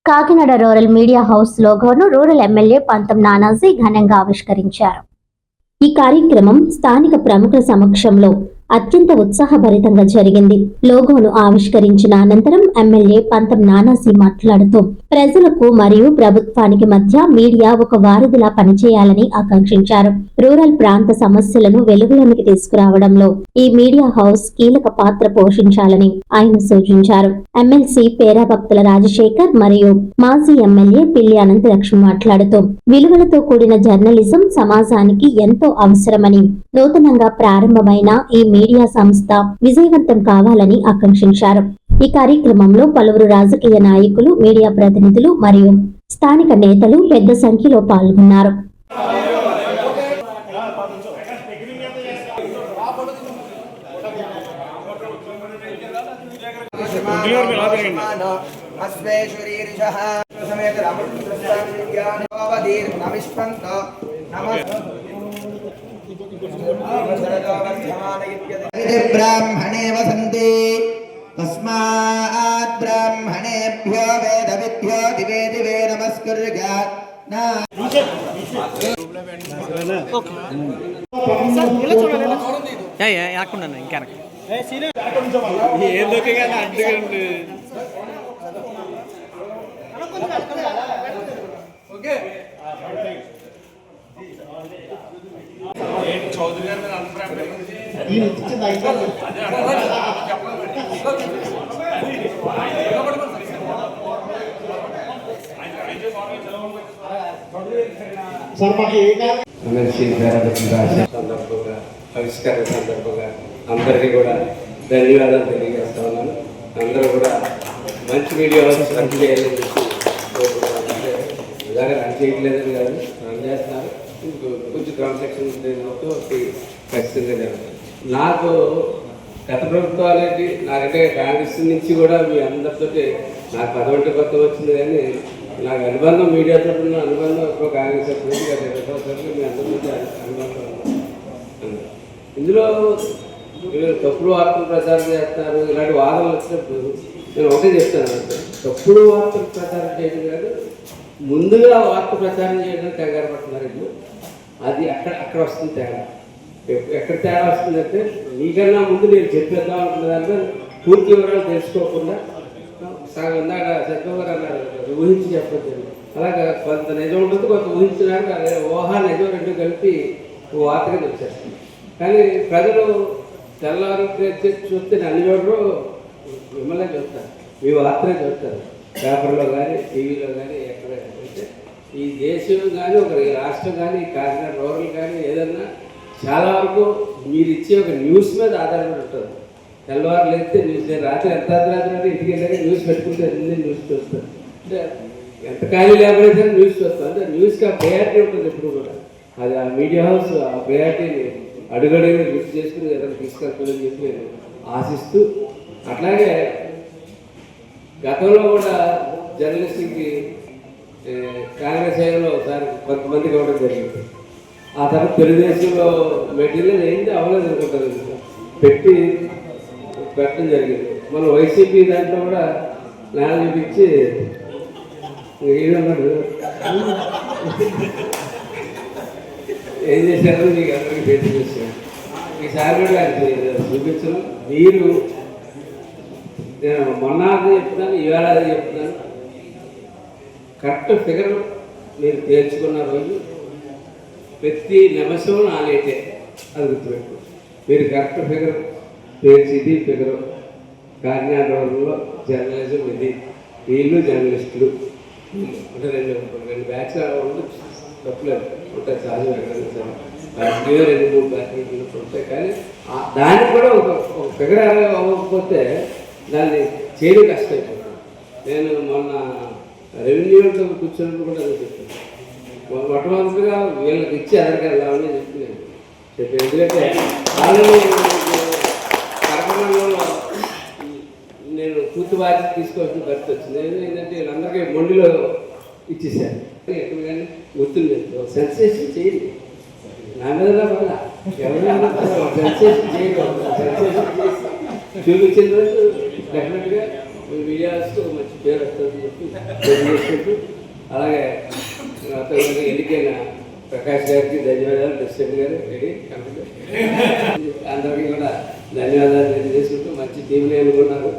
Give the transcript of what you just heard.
Kakinada rural media house లోగోను rural MLA Pantham Nanaji ఘనంగా ఆవిష్కరించారు. ఈ కార్యక్రమం స్థానిక ప్రముఖుల సమక్షంలో అత్యంత ఉత్సాహభరితంగా జరిగింది. లోగోను ఆవిష్కరించిన అనంతరం ఎమ్మెల్యే పంతం నానాజీ మాట్లాడుతూ ప్రజలకు మరియు ప్రభుత్వానికి మధ్య మీడియా ఒక వారధిలా పనిచేయాలని ఆకాంక్షించారు. రూరల్ ప్రాంత సమస్యలను వెలుగులోనికి తీసుకురావడంలో ఈ మీడియా హౌస్ కీలక పాత్ర పోషించాలని ఆయన సూచించారు. ఎమ్మెల్సీ పేరాభక్తుల రాజశేఖర్ మరియు మాజీ ఎమ్మెల్యే పిల్లి అనంతలక్ష్మి మాట్లాడుతూ విలువలతో కూడిన జర్నలిజం సమాజానికి ఎంతో అవసరమని, నూతనంగా ప్రారంభమైన ఈ మీడియా సంస్థ విజయవంతం కావాలని ఆకాంక్షించారు. ఈ కార్యక్రమంలో పలువురు రాజకీయ నాయకులు, మీడియా ప్రతినిధులు మరియు స్థానిక నేతలు పెద్ద సంఖ్యలో పాల్గొన్నారు. ब्राह्मणे वसन्ति तस्मात् ब्राह्मणेभ्यो वेदविभ्यो दिवे दिवे नमस्कुर्यात् చౌదరి గారి మీద సందర్భంగా ఆవిష్కరణ సందర్భంగా అందరికీ కూడా ధన్యవాదాలు తెలియజేస్తా ఉన్నాను. అందరూ కూడా మంచి మీడియా రన్ చేయాలని చెప్పి ఇలాగ రన్ చేయట్లేదని కాదు, రన్ చేస్తున్నారు. కొంచెం క్రమశిక్షణతో ఖచ్చితంగా జరుగుతుంది. నాకు గత ప్రభుత్వాలకి నాకంటే కాంగ్రెస్ నుంచి కూడా మీ అందరితో నాకు పదవంటి కొత్త వచ్చింది, కానీ నాకు అనుబంధం మీడియాతో ఉన్న అనుబంధం ఇప్పుడు కాంగ్రెస్ అప్పుడు మీ అందరితో అనుబంధం. ఇందులో తప్పుడు వార్తలు ప్రచారం చేస్తున్నారు. ఇలాంటి వాదనలు వచ్చినప్పుడు నేను ఒకటే చెప్తాను, తప్పుడు వార్తలు ప్రచారం చేయడం కాదు, ముందుగా వార్త ప్రచారం చేయడానికి కంగారు పడుతున్నారు. ఇప్పుడు అది అక్కడ వస్తుంది తేడా. ఎక్కడ తేడా వస్తుందంటే, నీకన్నా ముందు నేను చెప్పేద్దాం అనుకున్న దాంట్లో పూర్తి వివరాలు తెలుసుకోకుండా ఇందాక సత్యగారు అన్నారు ఊహించి చెప్పచ్చు. అలాగా కొంత నిజం ఉంటుంది, కొంత ఊహించడానికి అదే ఊహా నిజం రెండు కలిపి వార్తగా వచ్చేస్తుంది. కానీ ప్రజలు తెల్లారు చూస్తే అన్ని చోట్ల మిమ్మల్నే చూస్తారు, మీ వార్తనే చూస్తారు. పేపర్లో కానీ టీవీలో కానీ ఎక్కడ అయితే ఈ దేశం కానీ ఒక రాష్ట్రం కానీ కాకినాడ రూరల్ కానీ ఏదన్నా చాలా వరకు మీరు ఇచ్చే ఒక న్యూస్ మీద ఆధారపడి ఉంటుంది. తెల్లవారు లేస్తే న్యూస్, రాత్రి ఎంత రాత్రి ఇంటికి వెళ్ళాక న్యూస్ పెట్టుకుంటే అన్ని న్యూస్ చూస్తారు. అంటే ఎంత ఖాళీ లేకపోతే న్యూస్ చూస్తాం. అంటే న్యూస్కి ఆ ప్రయారిటీ ఉంటుంది ఎప్పుడు కూడా. అది ఆ మీడియా హౌస్ ఆ ప్రయారిటీని అడుగడుగుని గుర్తు చేసుకుని ఏదైనా తీసుకెళ్తుందని చెప్పి నేను ఆశిస్తూ, అట్లాగే గతంలో కూడా జర్నలిస్ట్కి కాంగ్రెస్ హయాంలో ఒకసారి కొంతమందికి ఇవ్వడం జరిగింది. ఆ తర్వాత తెలుగుదేశంలో మెటీరియల్ ఏంటి అవ్వలేదు అనుకుంటారు, పెట్టడం జరిగింది. మన వైసీపీ దాంట్లో కూడా నాన్న చూపించి ఏమన్నాడు, ఏం చేశారో మీకు అందరికీ పెట్టి చేశాను. ఈసారి కూడా చూపించడం. మీరు నేను మొన్న చెప్తున్నాను, ఈవేళ చెప్తున్నాను, కరెక్ట్ ఫిగర్ మీరు తేల్చుకున్న రోజు ప్రతి నిమిషం నాలేటే, అది గుర్తుపెట్టు. మీరు కరెక్ట్ ఫిగర్ తేల్చి ఇది ఫిగరు కాకినాడ రోజుల్లో జర్నలిజం ఇది, వీళ్ళు జర్నలిస్టులు అంటే రెండు బ్యాచ్ తప్పులేదు ఉంటాయి, సహజం ఎక్కడ పార్టీలో 2-3 పార్టీలు ఉంటాయి. కానీ దానికి కూడా ఒక ఫిగర్ అవ్వకపోతే దాన్ని చేయడం కష్టమైపోతుంది. నేను మొన్న రెవెన్యూతో కూర్చున్నప్పుడు కూడా అదే చెప్పాను, మొట్టమొదటిగా వీళ్ళకి ఇచ్చి అదరికి వెళ్దామని చెప్పాను. ఎందుకంటే కార్యక్రమంలో నేను పూర్తి బాధ్యత తీసుకోవాల్సిన పరిస్థితి వచ్చింది. ఏంటంటే వీళ్ళందరికీ మొండిలో ఇచ్చేసాను. ఎక్కడ కానీ గుర్తుంది, సెన్సేషన్ చేయండి నా మీద వల్ల ఎవరైనా సెన్సేషన్ చేయండి. సెన్సేషన్ చేసి చూపించిన రోజు డెఫినెట్గా మీ మీడియాస్కి మంచి పేరు వస్తుందని చెప్పి తెలియజేసుకుంటూ, అలాగే అతను ఎన్నికైన ప్రకాష్ గారికి ధన్యవాదాలు, ప్రెసిడెంట్ గారు రెడీ అందరికీ కూడా ధన్యవాదాలు తెలియజేసుకుంటూ, మంచి టీంని అనుకున్నారు.